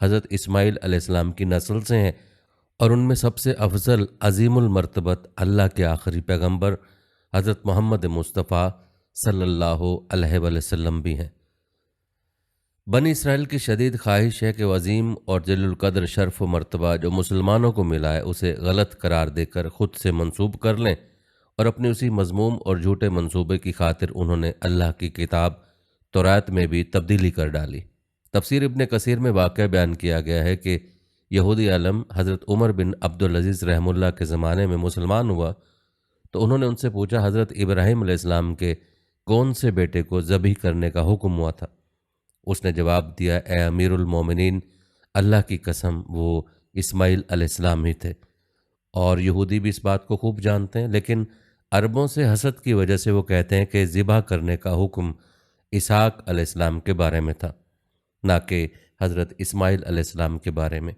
حضرت اسماعیل علیہ السلام کی نسل سے ہیں، اور ان میں سب سے افضل عظیم المرتبت اللہ کے آخری پیغمبر حضرت محمد مصطفیٰ صلی اللہ علیہ وآلہ وسلم بھی ہیں۔ بنی اسرائیل کی شدید خواہش ہے کہ وہ عظیم اور جلیل القدر شرف و مرتبہ جو مسلمانوں کو ملا ہے اسے غلط قرار دے کر خود سے منسوب کر لیں، اور اپنی اسی مذموم اور جھوٹے منصوبے کی خاطر انہوں نے اللہ کی کتاب تورات میں بھی تبدیلی کر ڈالی۔ تفسیر ابن کثیر میں واقعہ بیان کیا گیا ہے کہ یہودی عالم حضرت عمر بن عبدالعزیز رحمہ اللہ کے زمانے میں مسلمان ہوا تو انہوں نے ان سے پوچھا حضرت ابراہیم علیہ السلام کے کون سے بیٹے کو ذبح کرنے کا حکم ہوا تھا؟ اس نے جواب دیا، اے امیر المومنین، اللہ کی قسم وہ اسماعیل علیہ السلام ہی تھے۔ اور یہودی بھی اس بات کو خوب جانتے ہیں، لیکن عربوں سے حسد کی وجہ سے وہ کہتے ہیں کہ ذبح کرنے کا حکم اسحاق علیہ السلام کے بارے میں تھا، نہ کہ حضرت اسماعیل علیہ السلام کے بارے میں۔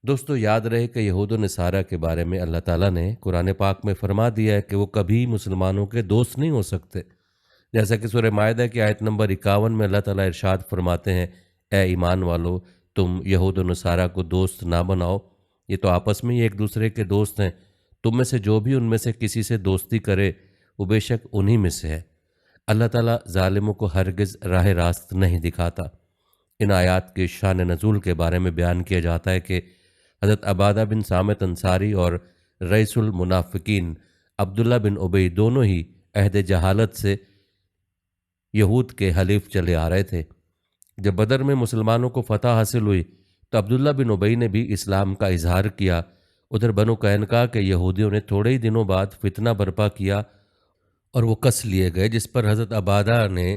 دوستو، یاد رہے کہ یہود و نصارہ کے بارے میں اللہ تعالیٰ نے قرآن پاک میں فرما دیا ہے کہ وہ کبھی مسلمانوں کے دوست نہیں ہو سکتے، جیسا کہ سورہ مائدہ کی آیت نمبر 51 میں اللہ تعالیٰ ارشاد فرماتے ہیں، اے ایمان والو، تم یہود و نصارہ کو دوست نہ بناؤ، یہ تو آپس میں ہی ایک دوسرے کے دوست ہیں، تم میں سے جو بھی ان میں سے کسی سے دوستی کرے وہ بے شک انہی میں سے ہے۔ اللہ تعالیٰ ظالموں کو ہرگز راہ راست نہیں دکھاتا۔ ان آیات کے شان نزول کے بارے میں بیان کیا جاتا ہے کہ حضرت عبادہ بن صامت انصاری اور رئیس المنافقین عبداللہ بن ابی دونوں ہی عہد جہالت سے یہود کے حلیف چلے آ رہے تھے۔ جب بدر میں مسلمانوں کو فتح حاصل ہوئی تو عبداللہ بن ابی نے بھی اسلام کا اظہار کیا۔ ادھر بنو قینقاع کے یہودیوں نے تھوڑے ہی دنوں بعد فتنہ برپا کیا اور وہ کس لیے گئے، جس پر حضرت عبادہ نے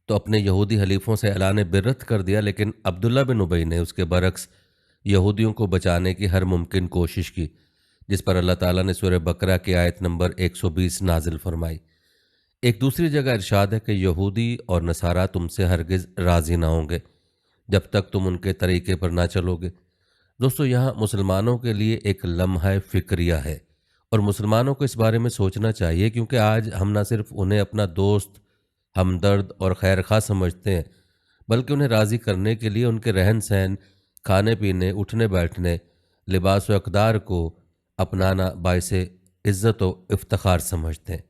تو اپنے یہودی حلیفوں سے اعلان برت کر دیا، لیکن عبداللہ بن ابی نے اس کے برعکس یہودیوں کو بچانے کی ہر ممکن کوشش کی، جس پر اللہ تعالیٰ نے سورہ بقرہ کی آیت نمبر 120 نازل فرمائی۔ ایک دوسری جگہ ارشاد ہے کہ یہودی اور نصارہ تم سے ہرگز راضی نہ ہوں گے جب تک تم ان کے طریقے پر نہ چلو گے۔ دوستو، یہاں مسلمانوں کے لیے ایک لمحہ فکریہ ہے، اور مسلمانوں کو اس بارے میں سوچنا چاہیے، کیونکہ آج ہم نہ صرف انہیں اپنا دوست، ہمدرد اور خیر خواہ سمجھتے ہیں، بلکہ انہیں راضی کرنے کے لیے ان کے رہن سہن، کھانے پینے، اٹھنے بیٹھنے، لباس و اقدار کو اپنانا باعث عزت و افتخار سمجھتے ہیں۔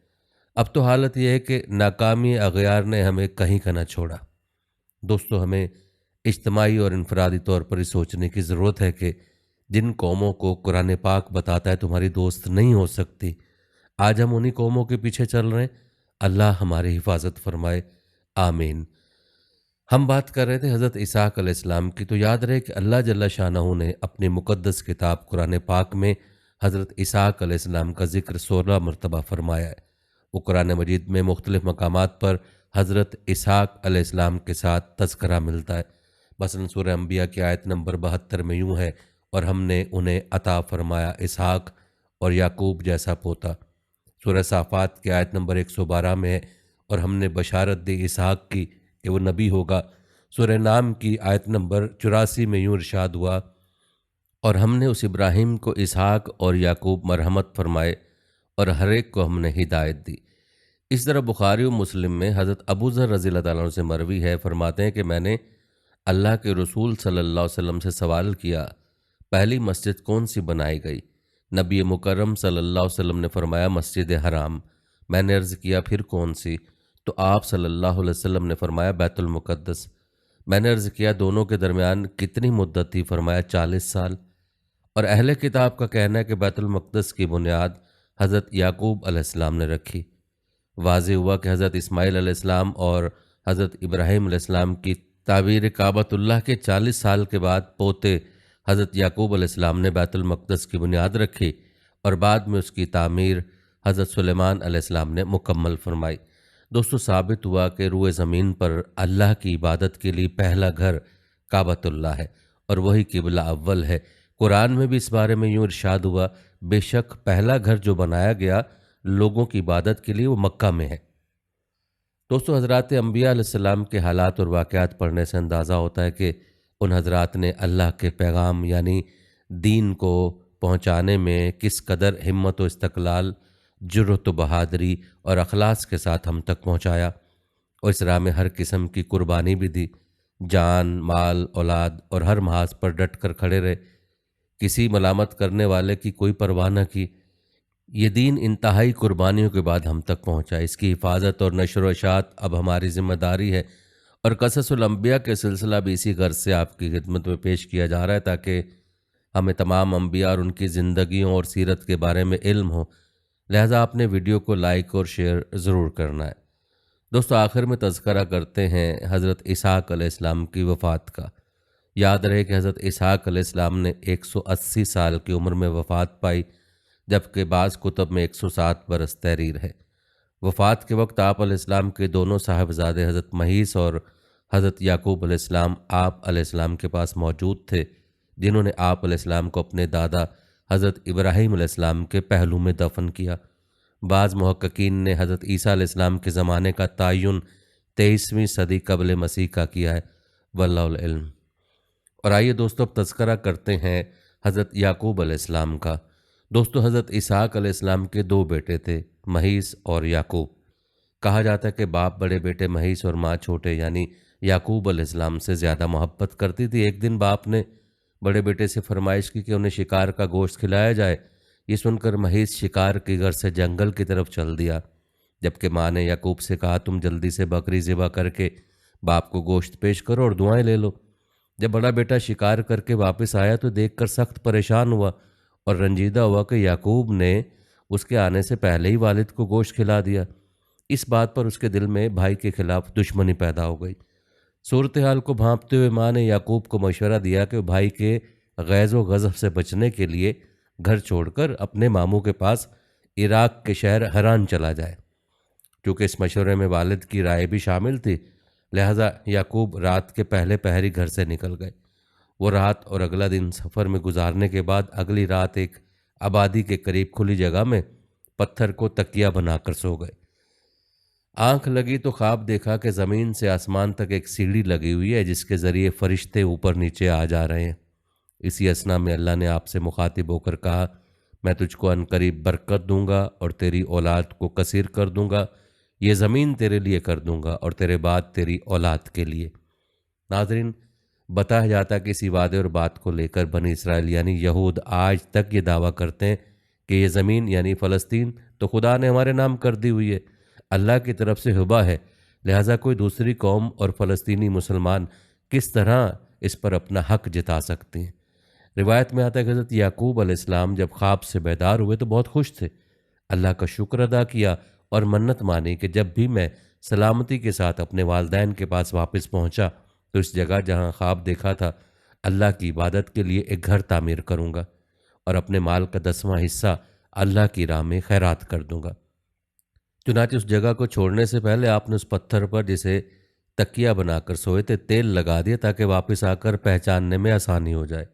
اب تو حالت یہ ہے کہ ناکامی اغیار نے ہمیں کہیں کا نہ چھوڑا۔ دوستو، ہمیں اجتماعی اور انفرادی طور پر یہ سوچنے کی ضرورت ہے کہ جن قوموں کو قرآن پاک بتاتا ہے تمہاری دوست نہیں ہو سکتی، آج ہم انہی قوموں کے پیچھے چل رہے ہیں۔ اللہ ہماری حفاظت فرمائے، آمین۔ ہم بات کر رہے تھے حضرت اسحاق علیہ السلام کی، تو یاد رہے کہ اللہ جل شانہ نے اپنی مقدس کتاب قرآن پاک میں حضرت اسحاق علیہ السلام کا ذکر 16 مرتبہ فرمایا ہے۔ وہ قرآن مجید میں مختلف مقامات پر حضرت اسحاق علیہ السلام کے ساتھ تذکرہ ملتا ہے۔ مثلا سورہ انبیاء کی آیت نمبر 72 میں یوں ہے، اور ہم نے انہیں عطا فرمایا اسحاق اور یعقوب جیسا پوتا۔ سورہ صافات کی آیت نمبر 112 میں ہے، اور ہم نے بشارت دی اسحاق کی کہ وہ نبی ہوگا۔ سورہ نام کی آیت نمبر 84 میں یوں ارشاد ہوا، اور ہم نے اس ابراہیم کو اسحاق اور یعقوب مرحمت فرمائے، اور ہر ایک کو ہم نے ہدایت دی۔ اس طرح بخاری و مسلم میں حضرت ابو ذر رضی اللہ تعالیٰ عنہ سے مروی ہے، فرماتے ہیں کہ میں نے اللہ کے رسول صلی اللہ علیہ وسلم سے سوال کیا، پہلی مسجد کون سی بنائی گئی؟ نبی مکرم صلی اللہ علیہ وسلم نے فرمایا مسجد حرام۔ میں نے عرض کیا پھر کون سی؟ تو آپ صلی اللہ علیہ وسلم نے فرمایا بیت المقدس۔ میں نے عرض کیا دونوں کے درمیان کتنی مدت تھی؟ فرمایا 40 سال۔ اور اہل کتاب کا کہنا ہے کہ بیت المقدس کی بنیاد حضرت یعقوب علیہ السلام نے رکھی۔ واضح ہوا کہ حضرت اسماعیل علیہ السلام اور حضرت ابراہیم علیہ السلام کی تعبیر کعبۃ اللہ کے 40 سال کے بعد پوتے حضرت یعقوب علیہ السلام نے بیت المقدس کی بنیاد رکھی، اور بعد میں اس کی تعمیر حضرت سلیمان علیہ السلام نے مکمل فرمائی۔ دوستو، ثابت ہوا کہ روئے زمین پر اللہ کی عبادت کے لیے پہلا گھر کعبۃ اللہ ہے، اور وہی قبلہ اول ہے۔ قرآن میں بھی اس بارے میں یوں ارشاد ہوا، بے شک پہلا گھر جو بنایا گیا لوگوں کی عبادت کے لیے وہ مکہ میں ہے۔ دوستو، حضرات انبیاء علیہ السلام کے حالات اور واقعات پڑھنے سے اندازہ ہوتا ہے کہ ان حضرات نے اللہ کے پیغام یعنی دین کو پہنچانے میں کس قدر ہمت و استقلال، جرأت و بہادری اور اخلاص کے ساتھ ہم تک پہنچایا، اور اس راہ میں ہر قسم کی قربانی بھی دی، جان، مال، اولاد اور ہر محاذ پر ڈٹ کر کھڑے رہے، کسی ملامت کرنے والے کی کوئی پرواہ نہ کی۔ یہ دین انتہائی قربانیوں کے بعد ہم تک پہنچا، اس کی حفاظت اور نشر و اشاعت اب ہماری ذمہ داری ہے، اور قصص الانبیاء کے سلسلہ بھی اسی غرض سے آپ کی خدمت میں پیش کیا جا رہا ہے تاکہ ہمیں تمام انبیاء اور ان کی زندگیوں اور سیرت کے بارے میں علم ہو۔ لہٰذا آپ نے ویڈیو کو لائک اور شیئر ضرور کرنا ہے۔ دوستو، آخر میں تذکرہ کرتے ہیں حضرت اسحاق علیہ السلام کی وفات کا۔ یاد رہے کہ حضرت اسحاق علیہ السلام نے 180 سال کی عمر میں وفات پائی، جبکہ بعض کتب میں 107 برس تحریر ہے۔ وفات کے وقت آپ علیہ السلام کے دونوں صاحبزادے حضرت مہیس اور حضرت یعقوب علیہ السلام آپ علیہ السلام کے پاس موجود تھے، جنہوں نے آپ علیہ السلام کو اپنے دادا حضرت ابراہیم علیہ السلام کے پہلو میں دفن کیا۔ بعض محققین نے حضرت عیسیٰ علیہ السلام کے زمانے کا تعین 23ویں صدی قبل مسیح کا کیا ہے، واللہ العلم۔ اور آئیے دوستو اب تذکرہ کرتے ہیں حضرت یعقوب علیہ السلام کا۔ دوستو، حضرت اسحاق علیہ السلام کے دو بیٹے تھے، مہیس اور یعقوب۔ کہا جاتا ہے کہ باپ بڑے بیٹے مہیس اور ماں چھوٹے یعنی یعقوب علیہ السلام سے زیادہ محبت کرتی تھی۔ ایک دن باپ نے بڑے بیٹے سے فرمائش کی کہ انہیں شکار کا گوشت کھلایا جائے۔ یہ سن کر مہیس شکار کی غرض سے جنگل کی طرف چل دیا، جبکہ ماں نے یعقوب سے کہا تم جلدی سے بکری ذبح کر کے باپ کو گوشت پیش کرو اور دعائیں لے لو۔ جب بڑا بیٹا شکار کر کے واپس آیا تو دیکھ کر سخت پریشان ہوا اور رنجیدہ ہوا کہ یعقوب نے اس کے آنے سے پہلے ہی والد کو گوشت کھلا دیا۔ اس بات پر اس کے دل میں بھائی کے خلاف دشمنی پیدا ہو گئی۔ صورتحال کو بھانپتے ہوئے ماں نے یعقوب کو مشورہ دیا کہ بھائی کے غیظ و غضب سے بچنے کے لیے گھر چھوڑ کر اپنے ماموں کے پاس عراق کے شہر حران چلا جائے۔ چونکہ اس مشورے میں والد کی رائے بھی شامل تھی، لہذا یعقوب رات کے پہلے پہر ہی گھر سے نکل گئے۔ وہ رات اور اگلا دن سفر میں گزارنے کے بعد اگلی رات ایک آبادی کے قریب کھلی جگہ میں پتھر کو تکیہ بنا کر سو گئے۔ آنکھ لگی تو خواب دیکھا کہ زمین سے آسمان تک ایک سیڑھی لگی ہوئی ہے جس کے ذریعے فرشتے اوپر نیچے آ جا رہے ہیں۔ اسی اثنا میں اللہ نے آپ سے مخاطب ہو کر کہا، میں تجھ کو عنقریب برکت دوں گا اور تیری اولاد کو کثیر کر دوں گا، یہ زمین تیرے لیے کر دوں گا اور تیرے بعد تیری اولاد کے لیے۔ ناظرین، بتایا جاتا ہے کہ اسی وعدے اور بات کو لے کر بنی اسرائیل یعنی یہود آج تک یہ دعویٰ کرتے ہیں کہ یہ زمین یعنی فلسطین تو خدا نے ہمارے نام کر دی ہوئی ہے، اللہ کی طرف سے ہبہ ہے، لہٰذا کوئی دوسری قوم اور فلسطینی مسلمان کس طرح اس پر اپنا حق جتا سکتے ہیں۔ روایت میں آتا ہے کہ حضرت یعقوب علیہ السلام جب خواب سے بیدار ہوئے تو بہت خوش تھے، اللہ کا شکر ادا کیا اور منت مانی کہ جب بھی میں سلامتی کے ساتھ اپنے والدین کے پاس واپس پہنچا تو اس جگہ جہاں خواب دیکھا تھا اللہ کی عبادت کے لیے ایک گھر تعمیر کروں گا اور اپنے مال کا 10واں حصہ اللہ کی راہ میں خیرات کر دوں گا۔ چنانچہ اس جگہ کو چھوڑنے سے پہلے آپ نے اس پتھر پر جسے تکیہ بنا کر سوئے تھے تیل لگا دیا تاکہ واپس آ کر پہچاننے میں آسانی ہو جائے۔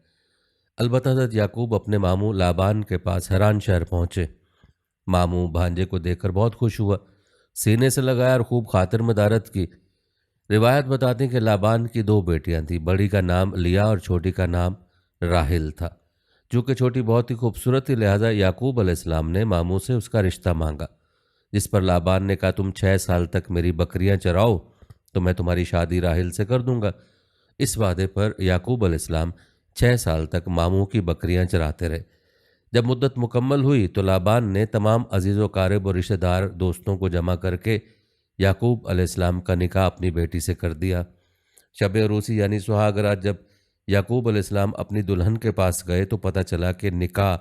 البتہ حضرت یعقوب اپنے ماموں لابان کے پاس حران شہر پہنچے۔ ماموں بھانجے کو دیکھ کر بہت خوش ہوا، سینے سے لگایا اور خوب خاطر مدارت کی۔ روایت بتاتی کہ لابان کی 2 بیٹیاں تھیں، بڑی کا نام لیا اور چھوٹی کا نام راحل تھا۔ چونکہ چھوٹی بہت ہی خوبصورت تھی لہذا یعقوب علیہ السلام نے ماموں سے اس کا رشتہ مانگا، جس پر لابان نے کہا تم 6 سال تک میری بکریاں چراؤ تو میں تمہاری شادی راحل سے کر دوں گا۔ اس وعدے پر یعقوب علیہ السلام 6 سال تک ماموں کی بکریاں چراتے رہے۔ جب مدت مکمل ہوئی تو لابان نے تمام عزیز و قارب اور رشتہ دار دوستوں کو جمع کر کے یعقوب علیہ السلام کا نکاح اپنی بیٹی سے کر دیا۔ شب عروسی یعنی سہاگ رات جب یعقوب علیہ السلام اپنی دلہن کے پاس گئے تو پتہ چلا کہ نکاح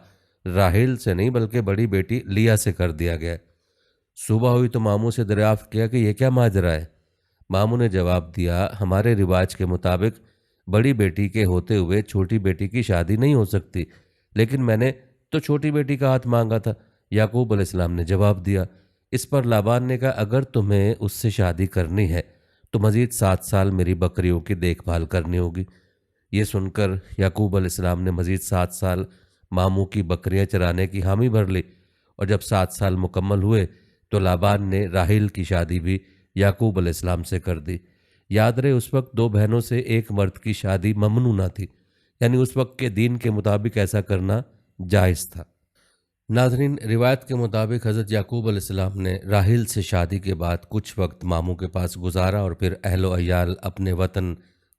راحیل سے نہیں بلکہ بڑی بیٹی لیا سے کر دیا گیا۔ صبح ہوئی تو ماموں سے دریافت کیا کہ یہ کیا ماجرا ہے؟ ماموں نے جواب دیا، ہمارے رواج کے مطابق بڑی بیٹی کے ہوتے ہوئے چھوٹی بیٹی کی شادی نہیں ہو سکتی، لیکن میں نے تو چھوٹی بیٹی کا ہاتھ مانگا تھا۔ یعقوب علیہ السلام نے جواب دیا۔ اس پر لابان نے کہا اگر تمہیں اس سے شادی کرنی ہے تو مزید 7 سال میری بکریوں کی دیکھ بھال کرنی ہوگی۔ یہ سن کر یعقوب علیہ السلام نے مزید 7 سال ماموں کی بکریاں چرانے کی حامی بھر لی، اور جب 7 سال مکمل ہوئے تو لابان نے راحیل کی شادی بھی یعقوب علیہ السلام سے کر دی۔ یاد رہے اس وقت 2 بہنوں سے ایک مرد کی شادی ممنوع نہ تھی، یعنی اس وقت کے دین کے مطابق ایسا کرنا جائز تھا۔ ناظرین، روایت کے مطابق حضرت یعقوب علیہ السلام نے راحیل سے شادی کے بعد کچھ وقت ماموں کے پاس گزارا اور پھر اہل و عیال اپنے وطن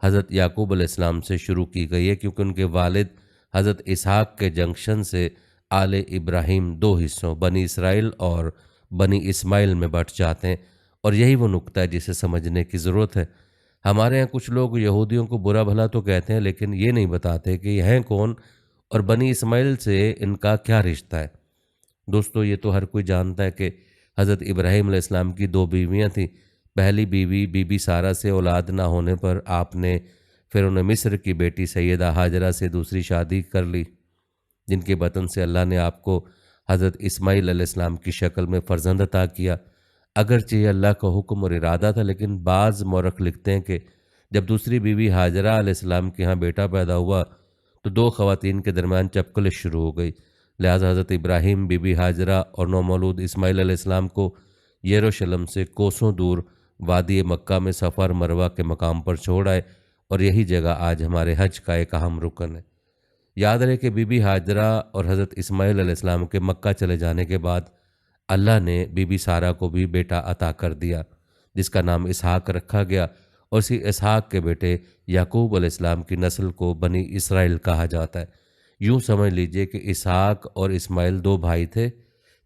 حضرت یعقوب علیہ السلام سے شروع کی گئی ہے، کیونکہ ان کے والد حضرت اسحاق کے جنکشن سے آل ابراہیم دو حصوں بنی اسرائیل اور بنی اسماعیل میں بٹ جاتے ہیں، اور یہی وہ نقطہ ہے جسے سمجھنے کی ضرورت ہے۔ ہمارے ہاں کچھ لوگ یہودیوں کو برا بھلا تو کہتے ہیں، لیکن یہ نہیں بتاتے کہ یہ ہیں کون اور بنی اسماعیل سے ان کا کیا رشتہ ہے۔ دوستو، یہ تو ہر کوئی جانتا ہے کہ حضرت ابراہیم علیہ السلام کی دو بیویاں تھیں۔ پہلی بیوی بی بی سارہ سے اولاد نہ ہونے پر آپ نے فرعون مصر کی بیٹی سیدہ ہاجرہ سے دوسری شادی کر لی، جن کے بطن سے اللہ نے آپ کو حضرت اسماعیل علیہ السلام کی شکل میں فرزند عطا کیا۔ اگرچہ یہ اللہ کا حکم اور ارادہ تھا، لیکن بعض مورخ لکھتے ہیں کہ جب دوسری بیوی ہاجرہ علیہ السلام کے ہاں بیٹا پیدا ہوا تو دو خواتین کے درمیان چپکلش شروع ہو گئی، لہٰذا حضرت ابراہیم بی بی ہاجرہ اور نومولود اسماعیل علیہ السلام کو یروشلم سے کوسوں دور وادی مکہ میں صفا اور مروہ کے مقام پر چھوڑ آئے، اور یہی جگہ آج ہمارے حج کا ایک اہم رکن ہے۔ یاد رہے کہ بی بی ہاجرہ اور حضرت اسماعیل علیہ السلام کے مکہ چلے جانے کے بعد اللہ نے بی بی سارہ کو بھی بیٹا عطا کر دیا، جس کا نام اسحاق رکھا گیا، اور اسی اسحاق کے بیٹے یعقوب علیہ السلام کی نسل کو بنی اسرائیل کہا جاتا ہے۔ یوں سمجھ لیجئے کہ اسحاق اور اسماعیل دو بھائی تھے۔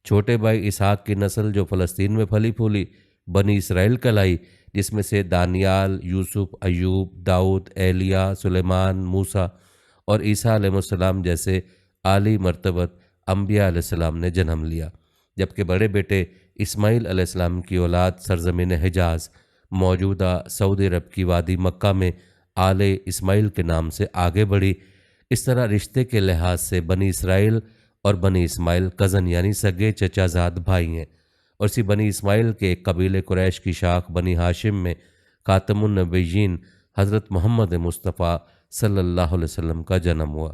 چھوٹے بھائی اسحاق کی نسل جو فلسطین میں پھلی پھولی بنی اسرائیل کہلائی، جس میں سے دانیال، یوسف، ایوب، داؤد، ایلیاہ، سلیمان، موسیٰ اور عیسیٰ علیہ السلام جیسے عالی مرتبت انبیاء علیہ السلام نے جنم لیا، جبکہ بڑے بیٹے اسماعیل علیہ السلام کی اولاد سرزمین حجاز، موجودہ سعودی عرب کی وادی مکہ میں آل اسماعیل کے نام سے آگے بڑھی۔ اس طرح رشتے کے لحاظ سے بنی اسرائیل اور بنی اسماعیل کزن یعنی سگے چچا زاد بھائی ہیں، اور اسی بنی اسماعیل کے ایک قبیل قریش کی شاخ بنی ہاشم میں خاتم النبیین حضرت محمد مصطفیٰ صلی اللہ علیہ وسلم کا جنم ہوا۔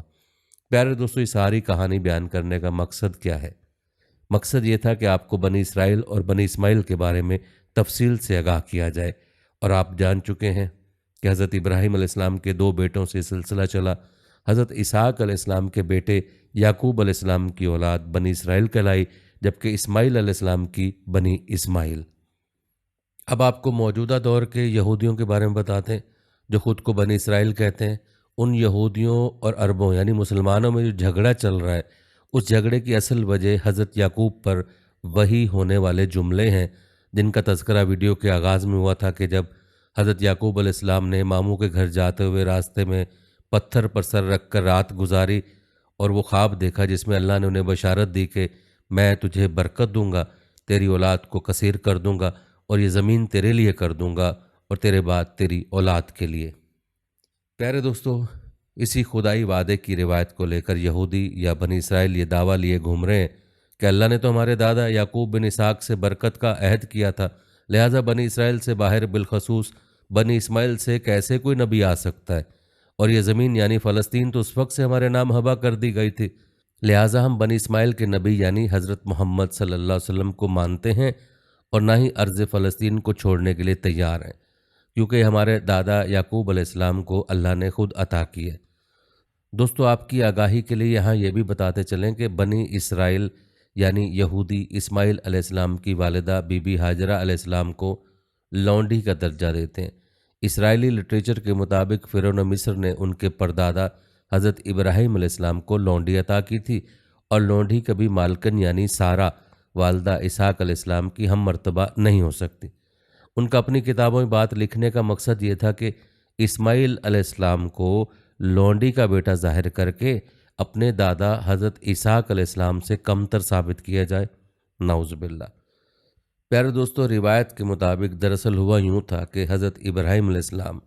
پیارے دوستو، یہ ساری کہانی بیان کرنے کا مقصد کیا ہے؟ مقصد یہ تھا کہ آپ کو بنی اسرائیل اور بنی اسماعیل کے بارے میں تفصیل سے آگاہ کیا جائے، اور آپ جان چکے ہیں کہ حضرت ابراہیم علیہ السلام کے دو بیٹوں سے سلسلہ چلا۔ حضرت اسحاق علیہ السلام کے بیٹے یعقوب علیہ السلام کی اولاد بنی اسرائیل کہلائی، جبکہ اسماعیل علیہ السلام کی بنی اسماعیل۔ اب آپ کو موجودہ دور کے یہودیوں کے بارے میں بتاتے ہیں جو خود کو بنی اسرائیل کہتے ہیں۔ ان یہودیوں اور عربوں یعنی مسلمانوں میں جو جھگڑا چل رہا ہے، اس جھگڑے کی اصل وجہ حضرت یعقوب پر وحی ہونے والے جملے ہیں، جن کا تذکرہ ویڈیو کے آغاز میں ہوا تھا کہ جب حضرت یعقوب علیہ السلام نے ماموں کے گھر جاتے ہوئے راستے میں پتھر پر سر رکھ کر رات گزاری، اور وہ خواب دیکھا جس میں اللہ نے انہیں بشارت دی کہ میں تجھے برکت دوں گا، تیری اولاد کو کثیر کر دوں گا، اور یہ زمین تیرے لیے کر دوں گا اور تیرے بعد تیری اولاد کے لیے۔ پیارے دوستو، اسی خدائی وعدے کی روایت کو لے کر یہودی یا بنی اسرائیل یہ دعویٰ لیے گھوم رہے ہیں کہ اللہ نے تو ہمارے دادا یعقوب بن اسحاق سے برکت کا عہد کیا تھا، لہٰذا بنی اسرائیل سے باہر بالخصوص بنی اسماعیل سے کیسے کوئی نبی آ سکتا ہے، اور یہ زمین یعنی فلسطین تو اس وقت سے ہمارے نام حبا کر دی گئی تھی، لہٰذا ہم بنی اسماعیل کے نبی یعنی حضرت محمد صلی اللہ علیہ وسلم کو مانتے ہیں، اور نہ ہی ارض فلسطین کو چھوڑنے کے لیے تیار ہیں، کیونکہ ہمارے دادا یعقوب علیہ السلام کو اللہ نے خود عطا کی ہے۔ دوستو، آپ کی آگاہی کے لیے یہاں یہ بھی بتاتے چلیں کہ بنی اسرائیل یعنی یہودی اسماعیل علیہ السلام کی والدہ بی بی ہاجرہ علیہ السلام کو لونڈی کا درجہ دیتے ہیں۔ اسرائیلی لٹریچر کے مطابق فرعون مصر نے ان کے پردادا حضرت ابراہیم علیہ السلام کو لونڈی عطا کی تھی، اور لونڈی کبھی مالکن یعنی سارہ والدہ اسحاق علیہ السلام کی ہم مرتبہ نہیں ہو سکتی۔ ان کا اپنی کتابوں میں بات لکھنے کا مقصد یہ تھا کہ اسماعیل علیہ السلام کو لونڈی کا بیٹا ظاہر کر کے اپنے دادا حضرت اسحاق علیہ السلام سے کمتر ثابت کیا جائے، نعوذ باللہ۔ پیارے دوستو، روایت کے مطابق دراصل ہوا یوں تھا کہ حضرت ابراہیم علیہ السلام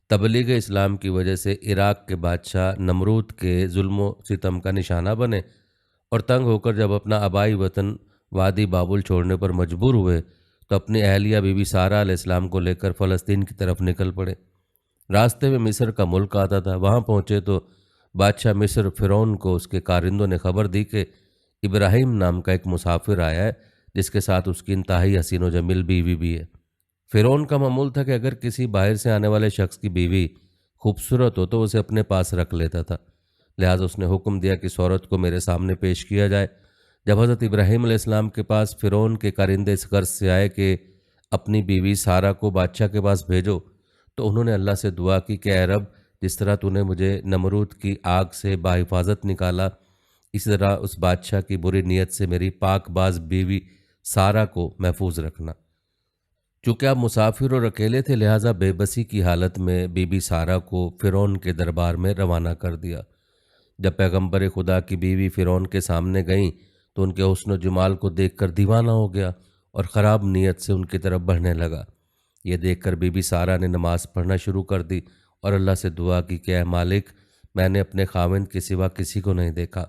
تبلیغ اسلام کی وجہ سے عراق کے بادشاہ نمرود کے ظلم و ستم کا نشانہ بنے، اور تنگ ہو کر جب اپنا آبائی وطن وادی بابل چھوڑنے پر مجبور ہوئے تو اپنی اہلیہ بی بی سارہ علیہ السلام کو لے کر فلسطین کی طرف نکل پڑے۔ راستے میں مصر کا ملک آتا تھا، وہاں پہنچے تو بادشاہ مصر فرعون کو اس کے کارندوں نے خبر دی کہ ابراہیم نام کا ایک مسافر آیا ہے، جس کے ساتھ اس کی انتہائی حسین و جمیل بیوی بھی ہے۔ فرعون کا معمول تھا کہ اگر کسی باہر سے آنے والے شخص کی بیوی خوبصورت ہو تو اسے اپنے پاس رکھ لیتا تھا، لہٰذا اس نے حکم دیا کہ اس عورت کو میرے سامنے پیش کیا جائے۔ جب حضرت ابراہیم علیہ السلام کے پاس فرعون کے کارندے اس غرض سے آئے کہ اپنی بیوی سارہ کو بادشاہ کے پاس بھیجو، تو انہوں نے اللہ سے دعا کی کہ اے رب، جس طرح تو نے مجھے نمرود کی آگ سے باحفاظت نکالا، اسی طرح اس بادشاہ کی بری نیت سے میری پاک باز بیوی سارہ کو محفوظ رکھنا۔ چونکہ آپ مسافر اور اکیلے تھے، لہٰذا بے بسی کی حالت میں بی بی سارہ کو فرعون کے دربار میں روانہ کر دیا۔ جب پیغمبر خدا کی بیوی فرعون کے سامنے گئیں تو ان کے حسن و جمال کو دیکھ کر دیوانہ ہو گیا اور خراب نیت سے ان کی طرف بڑھنے لگا۔ یہ دیکھ کر بی بی سارہ نے نماز پڑھنا شروع کر دی اور اللہ سے دعا کی کہ اے مالک، میں نے اپنے خاوند کے سوا کسی کو نہیں دیکھا،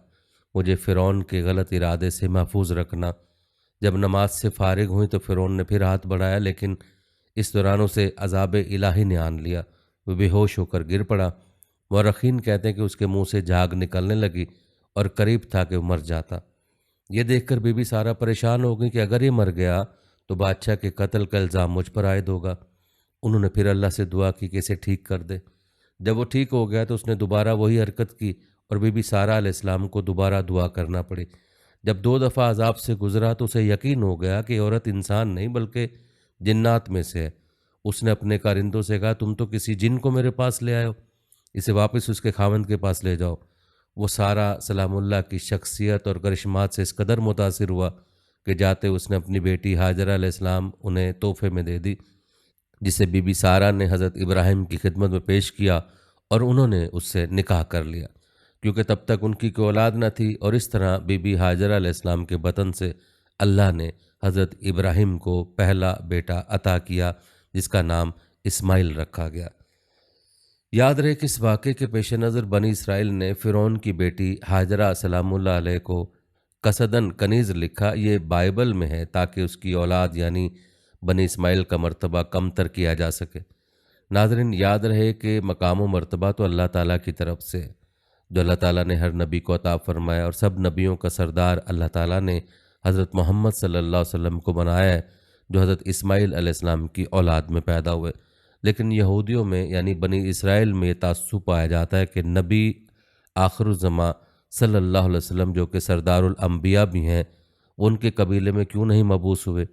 مجھے فرعون کے غلط ارادے سے محفوظ رکھنا۔ جب نماز سے فارغ ہوئی تو فرعون نے پھر ہاتھ بڑھایا، لیکن اس دوران اسے عذاب الہی نے آن لیا، وہ بے ہوش ہو کر گر پڑا۔ مورخین کہتے ہیں کہ اس کے منہ سے جھاگ نکلنے لگی اور قریب تھا کہ وہ مر جاتا۔ یہ دیکھ کر بی بی سارہ پریشان ہو گئی کہ اگر یہ مر گیا تو بادشاہ کے قتل کا الزام مجھ پر عائد ہوگا۔ انہوں نے پھر اللہ سے دعا کی کہ اسے ٹھیک کر دے۔ جب وہ ٹھیک ہو گیا تو اس نے دوبارہ وہی حرکت کی اور بی بی سارہ علیہ السلام کو دوبارہ دعا کرنا پڑی۔ جب 2 دفعہ عذاب سے گزرا تو اسے یقین ہو گیا کہ عورت انسان نہیں بلکہ جنات میں سے ہے۔ اس نے اپنے کارندوں سے کہا، تم تو کسی جن کو میرے پاس لے آئے ہو، اسے واپس اس کے خاوند کے پاس لے جاؤ۔ وہ سارہ سلام اللہ کی شخصیت اور کرشمات سے اس قدر متاثر ہوا کہ جاتے اس نے اپنی بیٹی ہاجرہ علیہ السلام انہیں تحفے میں دے دی، جسے بی بی سارہ نے حضرت ابراہیم کی خدمت میں پیش کیا اور انہوں نے اس سے نکاح کر لیا، کیونکہ تب تک ان کی کوئی اولاد نہ تھی، اور اس طرح بی بی ہاجرہ علیہ السلام کے بطن سے اللہ نے حضرت ابراہیم کو پہلا بیٹا عطا کیا جس کا نام اسماعیل رکھا گیا۔ یاد رہے کہ اس واقعے کے پیش نظر بنی اسرائیل نے فرعون کی بیٹی ہاجرہ سلام اللہ علیہ کو قصداً کنیز لکھا، یہ بائبل میں ہے تاکہ اس کی اولاد یعنی بنی اسماعیل کا مرتبہ کم تر کیا جا سکے۔ ناظرین، یاد رہے کہ مقام و مرتبہ تو اللہ تعالیٰ کی طرف سے ہے، جو اللہ تعالیٰ نے ہر نبی کو عطا فرمایا، اور سب نبیوں کا سردار اللہ تعالیٰ نے حضرت محمد صلی اللہ علیہ وسلم کو بنایا ہے، جو حضرت اسماعیل علیہ السلام کی اولاد میں پیدا ہوئے۔ لیکن یہودیوں میں یعنی بنی اسرائیل میں یہ تعصب پایا جاتا ہے کہ نبی آخر الزماں صلی اللہ علیہ وسلم جو کہ سردار الانبیاء بھی ہیں، وہ ان کے قبیلے میں کیوں نہیں مبعوث ہوئے،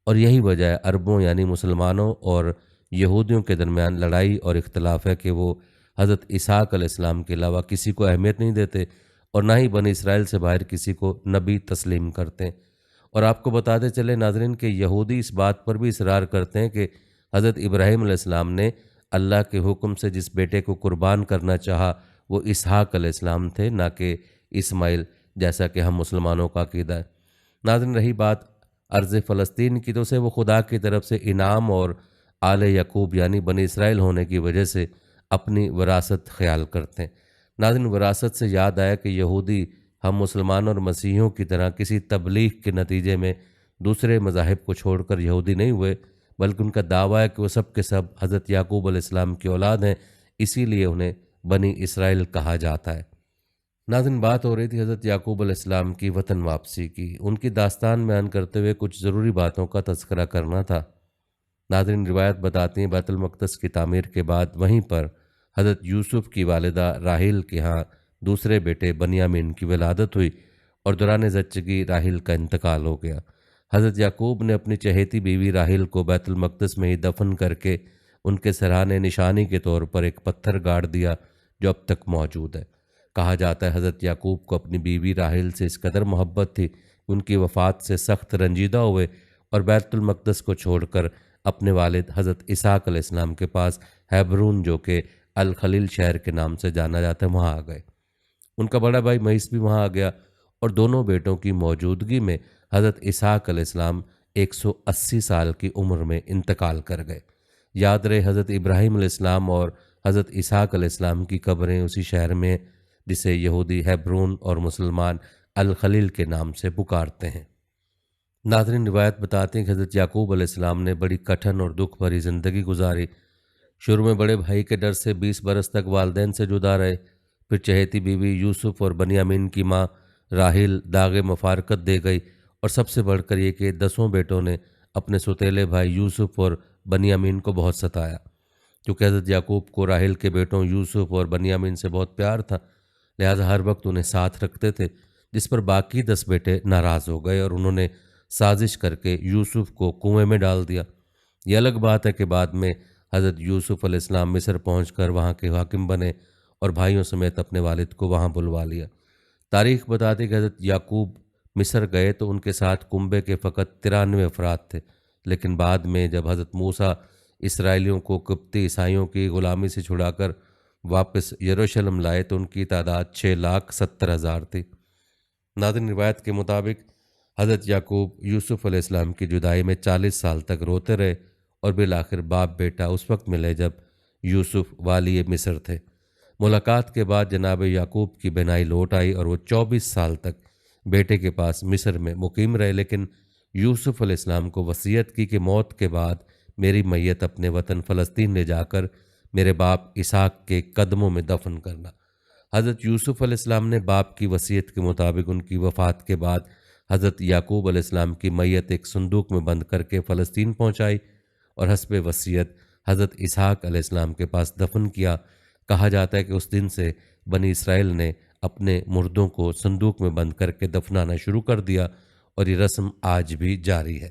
اور یہی وجہ ہے عربوں یعنی مسلمانوں اور یہودیوں کے درمیان لڑائی اور اختلاف ہے کہ وہ حضرت اسحاق علیہ السلام کے علاوہ کسی کو اہمیت نہیں دیتے اور نہ ہی بنی اسرائیل سے باہر کسی کو نبی تسلیم کرتے ہیں۔ اور آپ کو بتاتے چلے ناظرین کہ یہودی اس بات پر بھی اصرار کرتے ہیں کہ حضرت ابراہیم علیہ السلام نے اللہ کے حکم سے جس بیٹے کو قربان کرنا چاہا وہ اسحاق علیہ السلام تھے، نہ کہ اسماعیل، جیسا کہ ہم مسلمانوں کا عقیدہ ہے۔ ناظرین، رہی بات ارض فلسطین کی، تو اسے وہ خدا کی طرف سے انعام اور آل یعقوب یعنی بنی اسرائیل ہونے کی وجہ سے اپنی وراثت خیال کرتے ہیں۔ ناظرین، وراثت سے یاد آیا کہ یہودی ہم مسلمانوں اور مسیحیوں کی طرح کسی تبلیغ کے نتیجے میں دوسرے مذاہب کو چھوڑ کر یہودی نہیں ہوئے، بلکہ ان کا دعویٰ ہے کہ وہ سب کے سب حضرت یعقوب علیہ السلام کی اولاد ہیں، اسی لیے انہیں بنی اسرائیل کہا جاتا ہے۔ ناظرین، بات ہو رہی تھی حضرت یعقوب علیہ السلام کی وطن واپسی کی۔ ان کی داستان بیان کرتے ہوئے کچھ ضروری باتوں کا تذکرہ کرنا تھا۔ ناظرین، روایت بتاتی ہیں بیت المقدس کی تعمیر کے بعد وہیں پر حضرت یوسف کی والدہ راحیل کے ہاں دوسرے بیٹے بنیامین کی ولادت ہوئی اور دوران زچگی راحیل کا انتقال ہو گیا۔ حضرت یعقوب نے اپنی چہیتی بیوی راحیل کو بیت المقدس میں ہی دفن کر کے ان کے سرانے نشانی کے طور پر ایک پتھر گاڑ دیا جو اب تک موجود ہے۔ کہا جاتا ہے حضرت یعقوب کو اپنی بیوی راحیل سے اس قدر محبت تھی کہ ان کی وفات سے سخت رنجیدہ ہوئے اور بیت المقدس کو چھوڑ کر اپنے والد حضرت اسحاق علیہ السلام کے پاس ہیبرون جو کہ الخلیل شہر کے نام سے جانا جاتا ہے وہاں آ گئے۔ ان کا بڑا بھائی مئیس بھی وہاں آ گیا اور دونوں بیٹوں کی موجودگی میں حضرت اسحاق علیہ السلام 180 سال کی عمر میں انتقال کر گئے۔ یاد رہے حضرت ابراہیم علیہ السلام اور حضرت اسحاق علیہ السلام کی قبریں اسی شہر میں جسے یہودی ہیبرون اور مسلمان الخلیل کے نام سے پکارتے ہیں۔ ناظرین، روایت بتاتے ہیں کہ حضرت یعقوب علیہ السلام نے بڑی کٹھن اور دکھ بھری زندگی گزاری۔ شروع میں بڑے بھائی کے ڈر سے 20 برس تک والدین سے جدا رہے، پھر چہیتی بیوی یوسف اور بنیامین کی ماں راحیل داغ مفارقت دے گئی، اور سب سے بڑھ کر یہ کہ 10 بیٹوں نے اپنے سوتیلے بھائی یوسف اور بنیامین کو بہت ستایا۔ کیونکہ حضرت یعقوب کو راحیل کے بیٹوں یوسف اور بنیامین سے بہت پیار تھا، لہٰذا ہر وقت انہیں ساتھ رکھتے تھے، جس پر باقی 10 بیٹے ناراض ہو گئے اور انہوں نے سازش کر کے یوسف کو کنویں میں ڈال دیا۔ یہ الگ بات ہے کہ بعد میں حضرت یوسف علیہ السلام مصر پہنچ کر وہاں کے حاکم بنے اور بھائیوں سمیت اپنے والد کو وہاں بلوا لیا۔ تاریخ بتاتی کہ حضرت یعقوب مصر گئے تو ان کے ساتھ کنبے کے فقط 93 افراد تھے، لیکن بعد میں جب حضرت موسیٰ اسرائیلیوں کو قبطی عیسائیوں کی غلامی سے چھڑا کر واپس یروشلم لائے تو ان کی تعداد 6,70,000 تھی۔ ناظرین، روایت کے مطابق حضرت یعقوب یوسف علیہ السلام کی جدائی میں 40 سال تک روتے رہے اور بالآخر باپ بیٹا اس وقت ملے جب یوسف والی مصر تھے۔ ملاقات کے بعد جناب یعقوب کی بینائی لوٹ آئی اور وہ 24 سال تک بیٹے کے پاس مصر میں مقیم رہے، لیکن یوسف علیہ السلام کو وصیت کی کہ موت کے بعد میری میت اپنے وطن فلسطین لے جا کر میرے باپ اسحاق کے قدموں میں دفن کرنا۔ حضرت یوسف علیہ السلام نے باپ کی وصیت کے مطابق ان کی وفات کے بعد حضرت یعقوب علیہ السلام کی میت ایک صندوق میں بند کر کے فلسطین پہنچائی اور حسب وصیت حضرت اسحاق علیہ السلام کے پاس دفن کیا۔ کہا جاتا ہے کہ اس دن سے بنی اسرائیل نے اپنے مردوں کو صندوق میں بند کر کے دفنانا شروع کر دیا اور یہ رسم آج بھی جاری ہے۔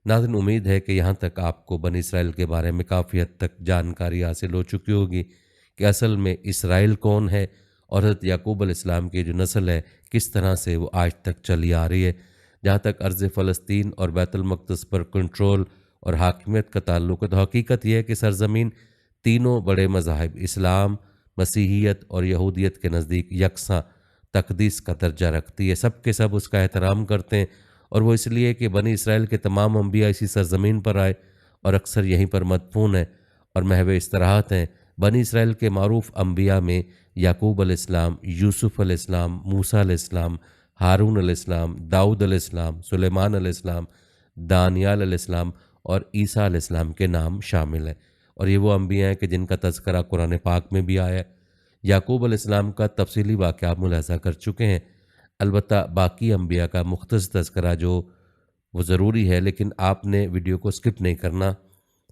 ناظرین، امید ہے کہ یہاں تک آپ کو بنی اسرائیل کے بارے میں کافی حد تک جانکاری حاصل ہو چکی ہوگی کہ اصل میں اسرائیل کون ہے اور حضرت یعقوب علیہ السلام کی جو نسل ہے کس طرح سے وہ آج تک چلی آ رہی ہے۔ جہاں تک ارض فلسطین اور بیت المقدس پر کنٹرول اور حاکمیت کا تعلق ہے تو حقیقت یہ ہے کہ سرزمین تینوں بڑے مذاہب اسلام، مسیحیت اور یہودیت کے نزدیک یکساں تقدیس کا درجہ رکھتی ہے۔ سب کے سب اس کا احترام کرتے ہیں، اور وہ اس لیے کہ بنی اسرائیل کے تمام انبیاء اسی سرزمین پر آئے اور اکثر یہیں پر مدفون ہیں اور محو استراحت ہیں۔ بنی اسرائیل کے معروف انبیاء میں یعقوب علیہ السلام، یوسف علیہ السلام، موسیٰ علیہ السلام، ہارون علیہ السلام، داؤد علیہ السلام، سلیمان علیہ السلام، دانیال علیہ السلام اور عیسیٰ علیہ السلام کے نام شامل ہیں، اور یہ وہ انبیاء ہیں کہ جن کا تذکرہ قرآن پاک میں بھی آیا ہے۔ یعقوب علیہ السلام کا تفصیلی واقعہ آپ ملاحظہ کر چکے ہیں، البتہ باقی انبیاء کا مختصر تذکرہ جو وہ ضروری ہے، لیکن آپ نے ویڈیو کو سکپ نہیں کرنا۔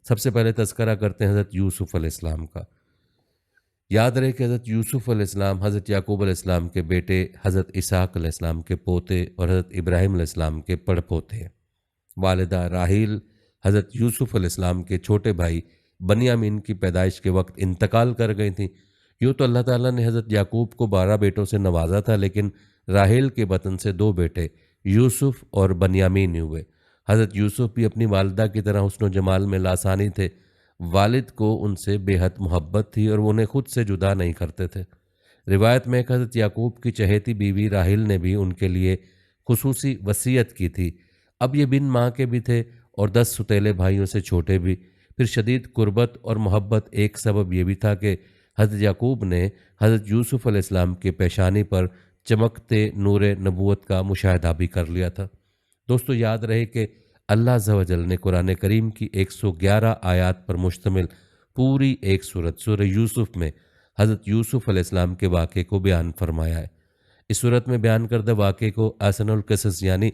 سب سے پہلے تذکرہ کرتے ہیں حضرت یوسف علیہ السلام کا۔ یاد رہے کہ حضرت یوسف علیہ السلام حضرت یعقوب علیہ السلام کے بیٹے، حضرت اسحاق علیہ السلام کے پوتے اور حضرت ابراہیم علیہ السلام کے پڑ پوتے ہیں۔ والدہ راحیل حضرت یوسف علیہ السلام کے چھوٹے بھائی بنیامین کی پیدائش کے وقت انتقال کر گئی تھیں۔ یوں تو اللہ تعالیٰ نے حضرت یعقوب کو 12 بیٹوں سے نوازا تھا، لیکن راحیل کے بطن سے 2 بیٹے یوسف اور بنیامین ہوئے۔ حضرت یوسف بھی اپنی والدہ کی طرح حسن و جمال میں لاسانی تھے۔ والد کو ان سے بے حد محبت تھی اور وہ انہیں خود سے جدا نہیں کرتے تھے۔ روایت میں ایک حضرت یعقوب کی چہیتی بیوی راحیل نے بھی ان کے لیے خصوصی وصیت کی تھی۔ اب یہ بن ماں کے بھی تھے اور 10 ستیلے بھائیوں سے چھوٹے بھی۔ پھر شدید قربت اور محبت ایک سبب یہ بھی تھا کہ حضرت یعقوب نے حضرت یوسف علیہ السلام کی پیشانی پر چمکتے نور نبوت کا مشاہدہ بھی کر لیا تھا۔ دوستو، یاد رہے کہ اللہ عز و جل نے قرآن کریم کی 111 آیات پر مشتمل پوری ایک سورت سورہ یوسف میں حضرت یوسف علیہ السلام کے واقعے کو بیان فرمایا ہے۔ اس سورت میں بیان کردہ واقعے کو احسن القصص یعنی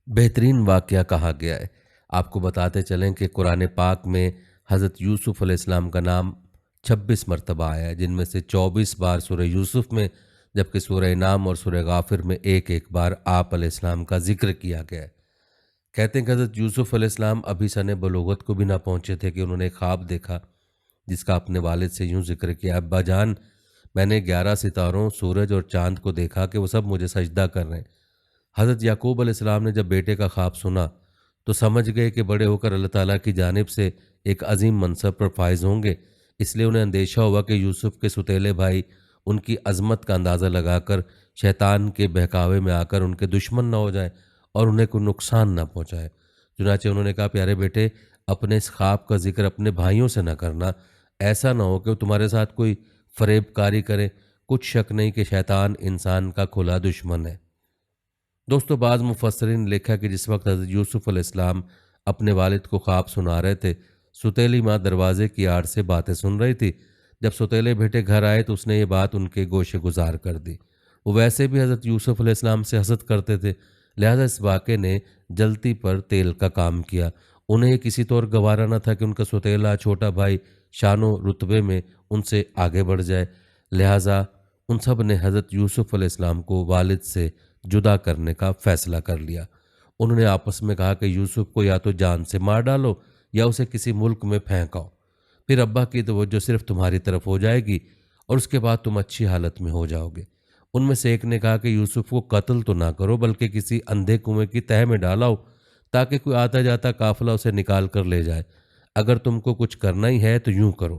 بہترین واقعہ کہا گیا ہے۔ آپ کو بتاتے چلیں کہ قرآن پاک میں حضرت یوسف علیہ السلام کا نام 26 مرتبہ آیا ہے، جن میں سے 24 بار سورہ یوسف میں، جبکہ سورہ انعام اور سورہ غافر میں ایک بار آپ علیہ السلام کا ذکر کیا گیا ہے۔ کہتے ہیں کہ حضرت یوسف علیہ السلام ابھی سن بلوغت کو بھی نہ پہنچے تھے کہ انہوں نے خواب دیکھا جس کا اپنے والد سے یوں ذکر کیا: ابا جان، میں نے 11 ستاروں، سورج اور چاند کو دیکھا کہ وہ سب مجھے سجدہ کر رہے ہیں۔ حضرت یعقوب علیہ السلام نے جب بیٹے کا خواب سنا تو سمجھ گئے کہ بڑے ہو کر اللہ تعالیٰ کی جانب سے ایک عظیم منصب پر فائز ہوں گے، اس لیے انہیں اندیشہ ہوا کہ یوسف کے ستیلے بھائی ان کی عظمت کا اندازہ لگا کر شیطان کے بہکاوے میں آ کر ان کے دشمن نہ ہو جائیں اور انہیں کوئی نقصان نہ پہنچائے۔ چنانچہ انہوں نے کہا: پیارے بیٹے، اپنے اس خواب کا ذکر اپنے بھائیوں سے نہ کرنا، ایسا نہ ہو کہ وہ تمہارے ساتھ کوئی فریب کاری کرے۔ کچھ شک نہیں کہ شیطان انسان کا کھلا دشمن ہے۔ دوستو، بعض مفسرین نے لکھا کہ جس وقت حضرت یوسف علیہ السلام اپنے والد کو خواب سنا رہے تھے، ستیلی ماں دروازے کی آڑ سے باتیں سن رہی تھی۔ جب ستیلے بیٹے گھر آئے تو اس نے یہ بات ان کے گوشے گزار کر دی۔ وہ ویسے بھی حضرت یوسف علیہ السلام سے حسد کرتے تھے، لہذا اس واقعے نے جلتی پر تیل کا کام کیا۔ انہیں یہ کسی طور گوارا نہ تھا کہ ان کا ستیلا چھوٹا بھائی شان و رتبے میں ان سے آگے بڑھ جائے، لہذا ان سب نے حضرت یوسف علیہ السلام کو والد سے جدا کرنے کا فیصلہ کر لیا۔ انہوں نے آپس میں کہا کہ یوسف کو یا تو جان سے مار ڈالو یا اسے کسی ملک میں پھینکاؤ۔ پھر ابا کی توجہ صرف تمہاری طرف ہو جائے گی اور اس کے بعد تم اچھی حالت میں ہو جاؤ گے۔ ان میں سے ایک نے کہا کہ یوسف کو قتل تو نہ کرو بلکہ کسی اندھے کنویں کی تہہ میں ڈالاؤ تاکہ کوئی آتا جاتا قافلہ اسے نکال کر لے جائے۔ اگر تم کو کچھ کرنا ہی ہے تو یوں کرو۔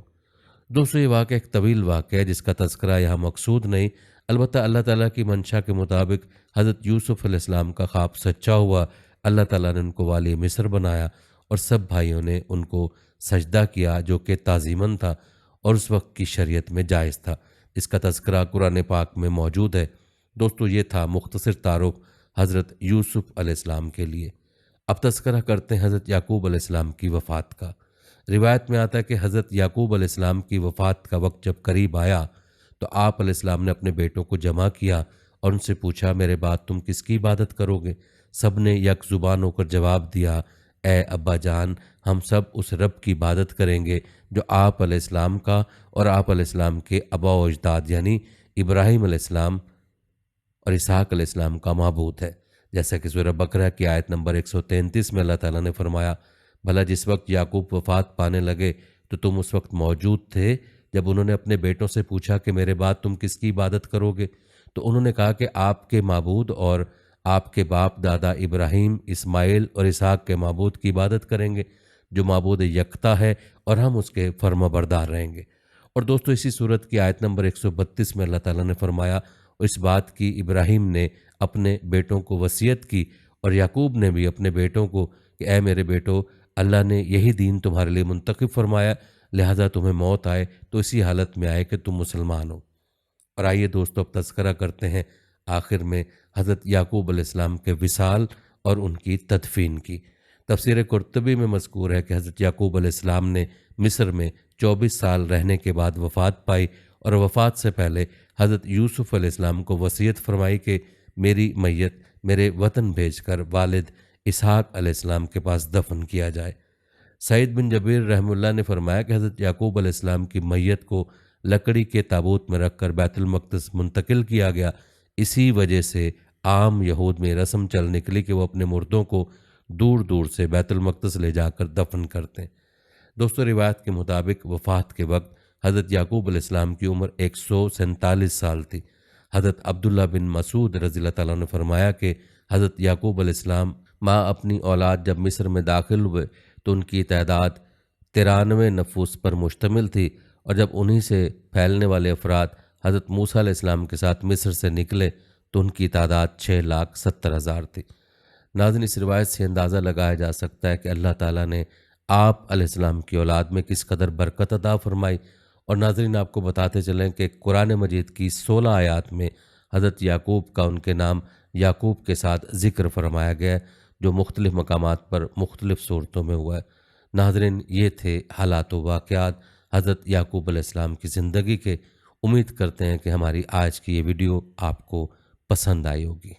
دوستو یہ واقعہ ایک طویل واقعہ ہے جس کا تذکرہ یہاں مقصود نہیں، البتہ اللہ تعالیٰ کی منشا کے مطابق حضرت یوسف علیہ السلام کا خواب سچا ہوا، اللہ تعالیٰ نے ان کو والی مصر بنایا اور سب بھائیوں نے ان کو سجدہ کیا جو کہ تعظیماً تھا اور اس وقت کی شریعت میں جائز تھا، اس کا تذکرہ قرآن پاک میں موجود ہے۔ دوستو یہ تھا مختصر تعارف حضرت یوسف علیہ السلام کے لیے۔ اب تذکرہ کرتے ہیں حضرت یعقوب علیہ السلام کی وفات کا۔ روایت میں آتا ہے کہ حضرت یعقوب علیہ السلام کی وفات کا وقت جب قریب آیا تو آپ علیہ السلام نے اپنے بیٹوں کو جمع کیا اور ان سے پوچھا میرے بعد تم کس کی عبادت کرو گے؟ سب نے یک زبان ہو کر جواب دیا، اے ابا جان، ہم سب اس رب کی عبادت کریں گے جو آپ علیہ السلام کا اور آپ علیہ السلام کے آباء و اجداد یعنی ابراہیم علیہ السلام اور اسحاق علیہ السلام کا معبود ہے۔ جیسا کہ سورہ بقرہ کی آیت نمبر 133 میں اللہ تعالیٰ نے فرمایا، بھلا جس وقت یعقوب وفات پانے لگے تو تم اس وقت موجود تھے جب انہوں نے اپنے بیٹوں سے پوچھا کہ میرے بعد تم کس کی عبادت کرو گے؟ تو انہوں نے کہا کہ آپ کے معبود اور آپ کے باپ دادا ابراہیم، اسماعیل اور اسحاق کے معبود کی عبادت کریں گے جو معبود یکتا ہے اور ہم اس کے فرما بردار رہیں گے۔ اور دوستو اسی صورت کی آیت نمبر 132 میں اللہ تعالیٰ نے فرمایا، اور اس بات کی ابراہیم نے اپنے بیٹوں کو وصیت کی اور یعقوب نے بھی اپنے بیٹوں کو کہ اے میرے بیٹو، اللہ نے یہی دین تمہارے لیے منتخب فرمایا، لہذا تمہیں موت آئے تو اسی حالت میں آئے کہ تم مسلمان ہو۔ اور آئیے دوستو اب تذکرہ کرتے ہیں آخر میں حضرت یعقوب علیہ السلام کے وصال اور ان کی تدفین کی۔ تفسیر قرطبی میں مذکور ہے کہ حضرت یعقوب علیہ السلام نے مصر میں 24 سال رہنے کے بعد وفات پائی اور وفات سے پہلے حضرت یوسف علیہ السلام کو وصیت فرمائی کہ میری میت میرے وطن بھیج کر والد اسحاق علیہ السلام کے پاس دفن کیا جائے۔ سعید بن جبیر رحمہ اللہ نے فرمایا کہ حضرت یعقوب علیہ السلام کی میت کو لکڑی کے تابوت میں رکھ کر بیت المقدس منتقل کیا گیا، اسی وجہ سے عام یہود میں رسم چل نکلی کہ وہ اپنے مردوں کو دور دور سے بیت المقدس لے جا کر دفن کرتے ہیں۔ دوستو روایت کے مطابق وفات کے وقت حضرت یعقوب علیہ السلام کی عمر 147 سال تھی۔ حضرت عبداللہ بن مسعود رضی اللہ تعالیٰ نے فرمایا کہ حضرت یعقوب علیہ السلام ماں اپنی اولاد جب مصر میں داخل ہوئے تو ان کی تعداد 93 نفوس پر مشتمل تھی، اور جب انہی سے پھیلنے والے افراد حضرت موسیٰ علیہ السلام کے ساتھ مصر سے نکلے تو ان کی تعداد 6,70,000 تھی۔ ناظرین اس روایت سے اندازہ لگایا جا سکتا ہے کہ اللہ تعالیٰ نے آپ علیہ السلام کی اولاد میں کس قدر برکت عطا فرمائی۔ اور ناظرین آپ کو بتاتے چلیں کہ قرآن مجید کی 16 آیات میں حضرت یعقوب کا ان کے نام یعقوب کے ساتھ ذکر فرمایا گیا ہے جو مختلف مقامات پر مختلف صورتوں میں ہوا ہے۔ ناظرین یہ تھے حالات و واقعات حضرت یعقوب علیہ السلام کی زندگی کے۔ امید کرتے ہیں کہ ہماری آج کی یہ ویڈیو آپ کو پسند آئی ہوگی۔